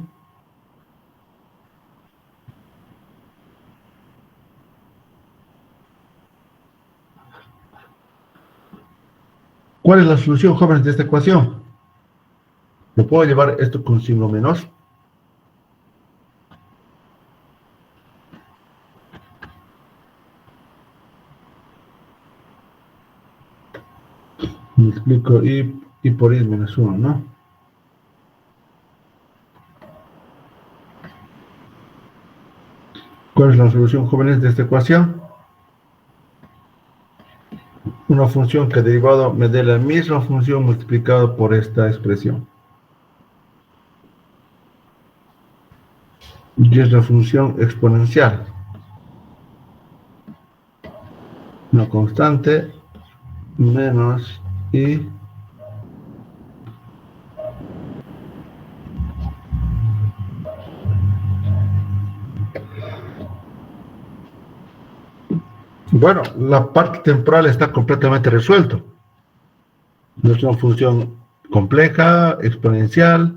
¿Cuál es la solución, jóvenes, de esta ecuación? ¿Lo puedo llevar esto con signo menos? Multiplico I por I menos 1, ¿no? ¿Cuál es la solución, jóvenes, de esta ecuación? Una función que derivado me dé la misma función multiplicado por esta expresión. Y es la función exponencial. Una constante menos I Bueno, la parte temporal está completamente resuelto. No es una función compleja, exponencial,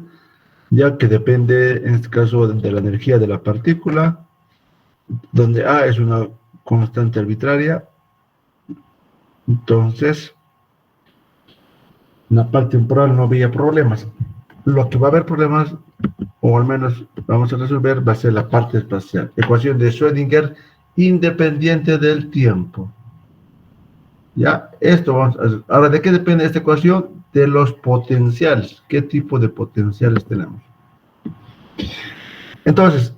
ya que depende, en este caso, de la energía de la partícula, donde A es una constante arbitraria. Entonces, en la parte temporal no había problemas. Lo que va a haber problemas, o al menos vamos a resolver, va a ser la parte espacial. Ecuación de Schrödinger independiente del tiempo. ¿Ya? Esto vamos a hacer. Ahora, ¿de qué depende esta ecuación? De los potenciales. ¿Qué tipo de potenciales tenemos? Entonces,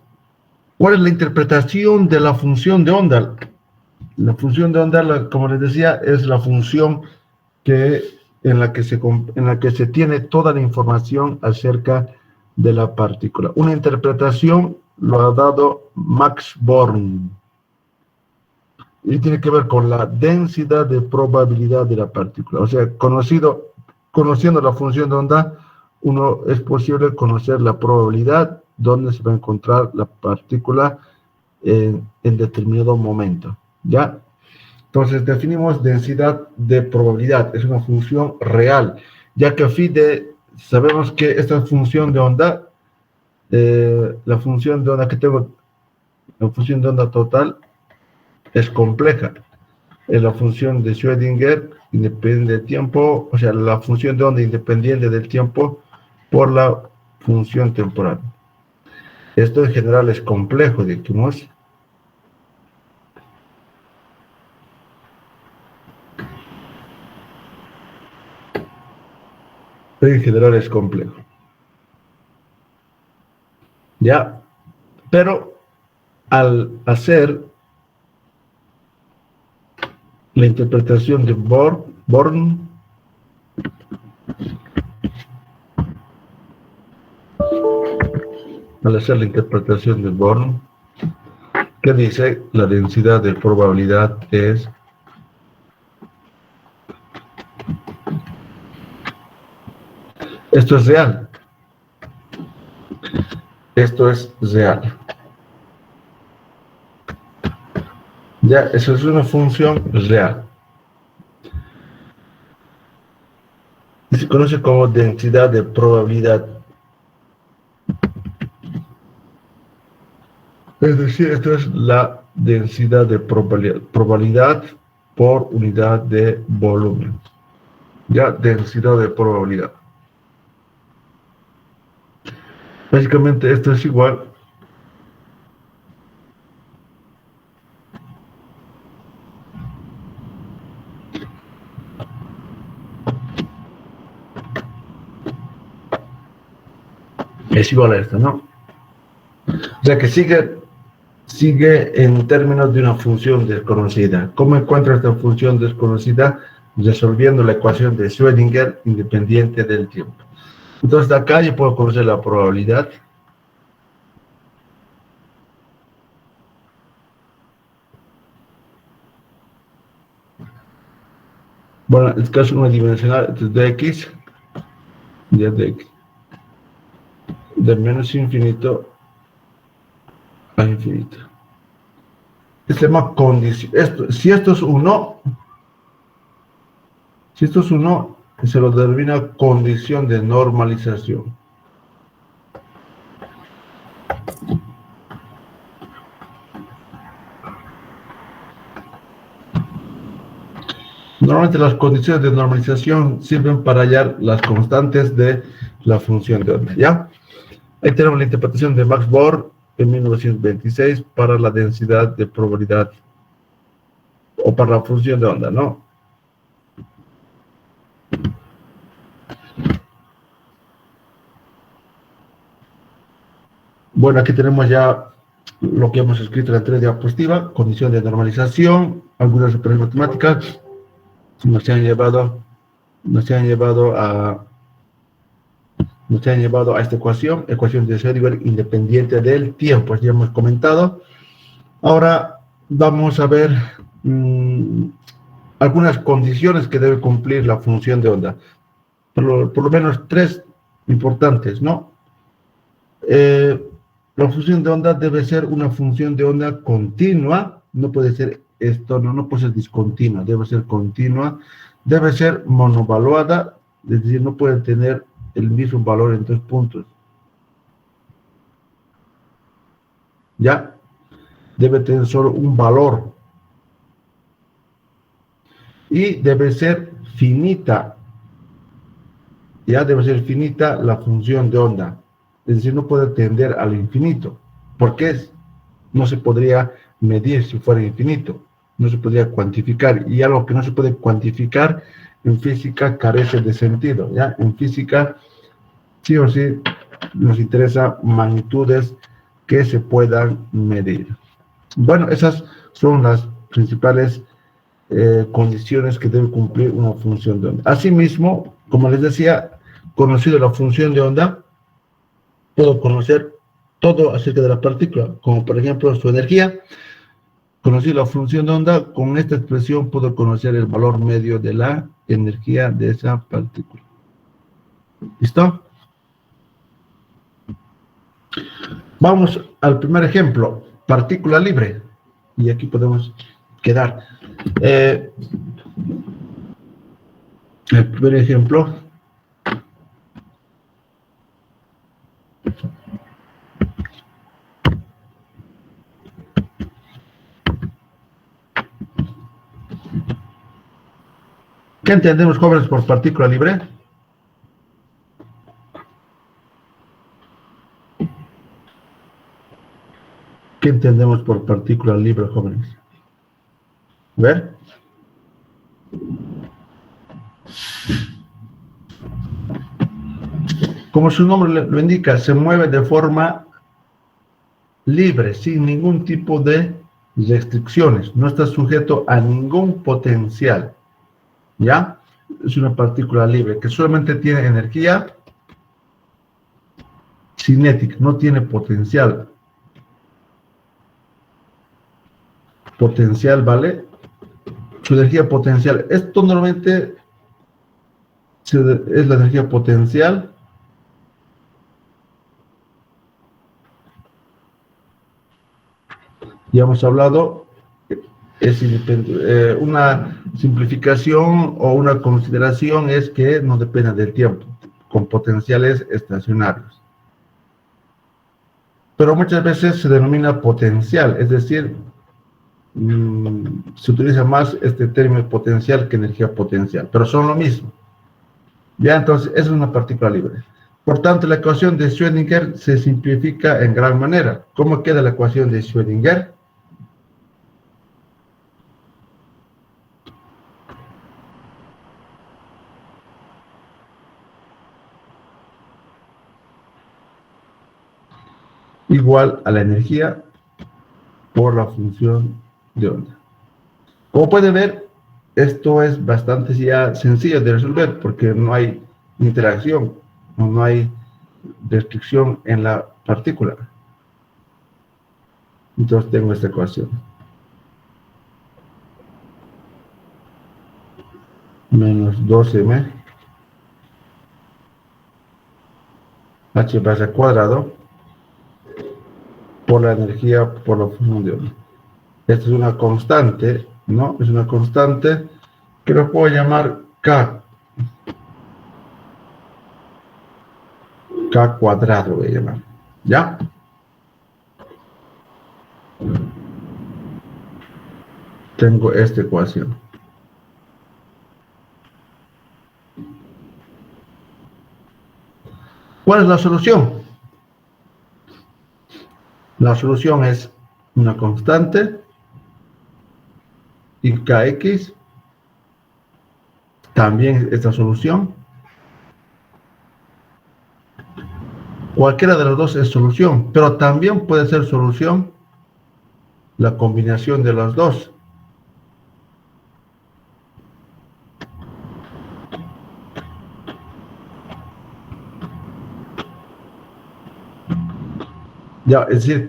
¿cuál es la interpretación de la función de onda? La función de onda, como les decía, es la función en la que se tiene toda la información acerca de la partícula. Una interpretación lo ha dado Max Born y tiene que ver con la densidad de probabilidad de la partícula. O sea, conociendo la función de onda, es posible conocer la probabilidad donde se va a encontrar la partícula en determinado momento. ¿Ya? Entonces definimos densidad de probabilidad, es una función real, ya que sabemos que esta función de onda, la función de onda que tengo, la función de onda total es compleja. Es la función de Schrödinger independiente del tiempo, o sea, la función de onda independiente del tiempo por la función temporal. Esto en general es complejo, dijimos. En general es complejo. ¿Ya? Pero al hacer la interpretación de Born, al hacer la interpretación de Born, que dice la densidad de probabilidad es esto es real. Esto es real. Ya, eso es una función real. Y se conoce como densidad de probabilidad. Es decir, esto es la densidad de probabilidad por unidad de volumen. Ya, densidad de probabilidad. Básicamente esto es igual a esto, ¿no? O sea que sigue en términos de una función desconocida. ¿Cómo encuentro esta función desconocida? Resolviendo la ecuación de Schrödinger independiente del tiempo. Entonces de acá yo puedo conocer la probabilidad. Bueno, en este caso unidimensional es de x, ya de x, de menos infinito a infinito. Se llama condición. Si esto es 1, se lo denomina condición de normalización. Normalmente las condiciones de normalización sirven para hallar las constantes de la función de onda, ¿ya? Ahí tenemos la interpretación de Max Born en 1926 para la densidad de probabilidad o para la función de onda, ¿no? Bueno, aquí tenemos ya lo que hemos escrito en la anterior diapositiva, condición de normalización, algunas operaciones matemáticas nos han llevado a esta ecuación de Schrödinger independiente del tiempo, ya hemos comentado. Ahora vamos a ver algunas condiciones que debe cumplir la función de onda. Por lo menos 3 importantes, ¿no? La función de onda debe ser una función de onda continua, no puede ser esto no puede ser discontinua, debe ser continua, debe ser monovaluada, es decir, no puede tener el mismo valor en 3 puntos. ¿Ya? Debe tener solo un valor. Y debe ser finita. Ya debe ser finita la función de onda. Es decir, no puede tender al infinito. ¿Por qué? No se podría medir si fuera infinito. No se podría cuantificar. Y algo que no se puede cuantificar en física carece de sentido. ¿Ya? En física, sí o sí, nos interesa magnitudes que se puedan medir. Bueno, esas son las principales condiciones que debe cumplir una función de onda. Asimismo, como les decía, conocido la función de onda, puedo conocer todo acerca de la partícula, como por ejemplo su energía. Conocer la función de onda, con esta expresión puedo conocer el valor medio de la energía de esa partícula. ¿Listo? Vamos al primer ejemplo, partícula libre. Y aquí podemos quedar. El primer ejemplo. ¿Qué entendemos, jóvenes, por partícula libre? ¿Qué entendemos por partícula libre, jóvenes? ¿Ver? Como su nombre lo indica, se mueve de forma libre, sin ningún tipo de restricciones. No está sujeto a ningún potencial. ¿Ya? Es una partícula libre que solamente tiene energía cinética, no tiene potencial. Potencial, ¿vale? Su energía potencial. Esto normalmente es la energía potencial ya hemos hablado, es una simplificación o una consideración es que no depende del tiempo, con potenciales estacionarios. Pero muchas veces se denomina potencial, es decir, se utiliza más este término potencial que energía potencial, pero son lo mismo. Ya, entonces, es una partícula libre. Por tanto, la ecuación de Schrödinger se simplifica en gran manera. ¿Cómo queda la ecuación de Schrödinger? Igual a la energía por la función de onda. Como pueden ver, esto es bastante ya sencillo de resolver porque no hay interacción, no hay restricción en la partícula. Entonces tengo esta ecuación. Menos 12m h base al cuadrado por la energía por la función de onda. Esta es una constante, ¿no? Es una constante que lo puedo llamar K. K cuadrado voy a llamar. ¿Ya? Tengo esta ecuación. ¿Cuál es la solución? La solución es una constante y Kx. También esta solución. Cualquiera de las dos es solución, pero también puede ser solución la combinación de las dos. Ya, es decir,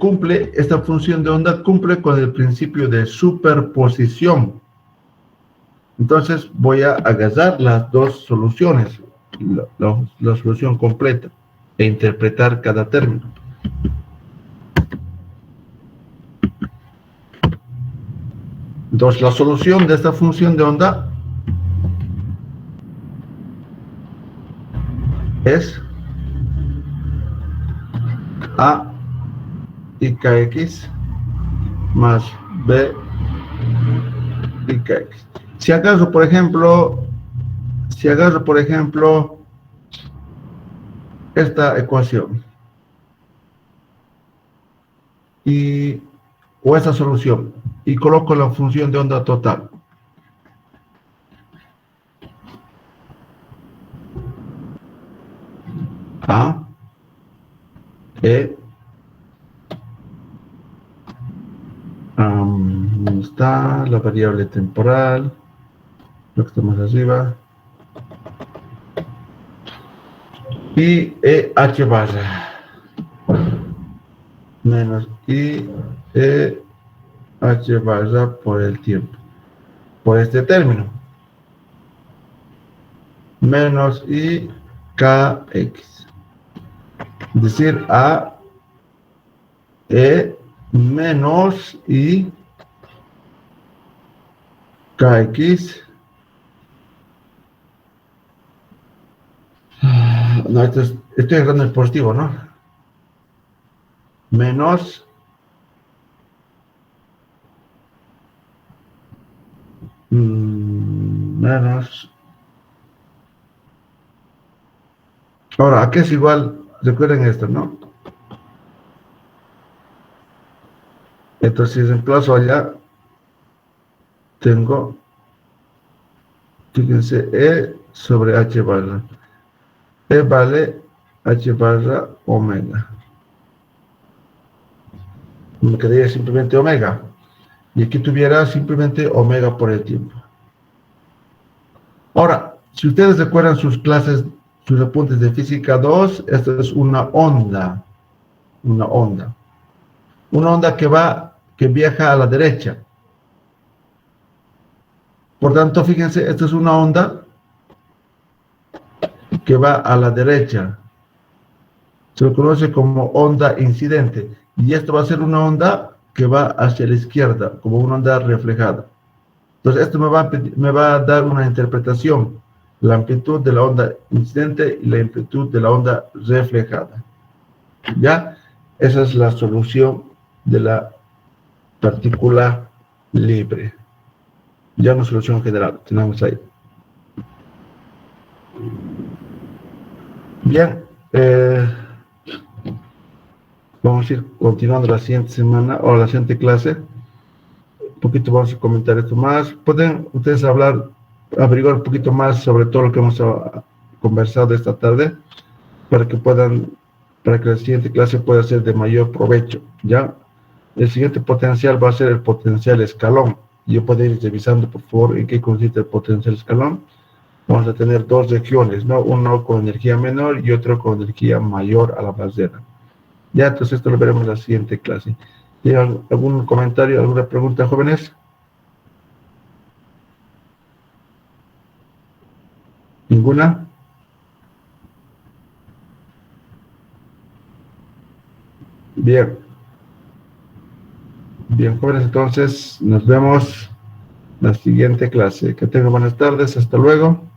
esta función de onda cumple con el principio de superposición. Entonces voy a agarrar las dos soluciones, la solución completa, e interpretar cada término. Entonces, la solución de esta función de onda es A y KX más B y KX. Si acaso, por ejemplo, si agarro, por ejemplo, esta ecuación y, o esta solución y coloco la función de onda total. A, E, ¿dónde está la variable temporal? Lo que está más arriba. Y H barra menos I H barra por el tiempo, por este término, menos I KX, es decir, A E menos I KX. No, estoy agarrando el positivo, ¿no? Menos menos. Ahora, ¿a qué es igual? Recuerden esto, ¿no? Entonces, si reemplazo allá, tengo, fíjense, E sobre H barra. E vale H barra omega. Me quedaría simplemente omega. Y aquí tuviera simplemente omega por el tiempo. Ahora, si ustedes recuerdan sus clases, sus apuntes de física 2, esto es una onda. Una onda. Una onda que viaja a la derecha. Por tanto, fíjense, esta es una onda que va a la derecha. Se lo conoce como onda incidente. Y esto va a ser una onda que va hacia la izquierda, como una onda reflejada. Entonces, esto me va a dar una interpretación, la amplitud de la onda incidente y la amplitud de la onda reflejada. ¿Ya? Esa es la solución de la partícula libre. Ya una solución general tenemos ahí. Bien, vamos a ir continuando la siguiente semana o la siguiente clase. Un poquito vamos a comentar esto más. Pueden ustedes averiguar un poquito más sobre todo lo que hemos conversado esta tarde para que para que la siguiente clase pueda ser de mayor provecho, ¿ya? El siguiente potencial va a ser el potencial escalón. Yo puedo ir revisando, por favor, en qué consiste el potencial escalón. Vamos a tener dos regiones, ¿no? Uno con energía menor y otro con energía mayor a la barrera. Ya, entonces esto lo veremos en la siguiente clase. ¿Tienen algún comentario, alguna pregunta, jóvenes? ¿Ninguna? Bien. Bien, jóvenes, entonces nos vemos en la siguiente clase. Que tengan buenas tardes. Hasta luego.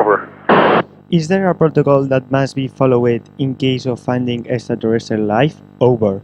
Over. Is there a protocol that must be followed in case of finding extraterrestrial life? Over.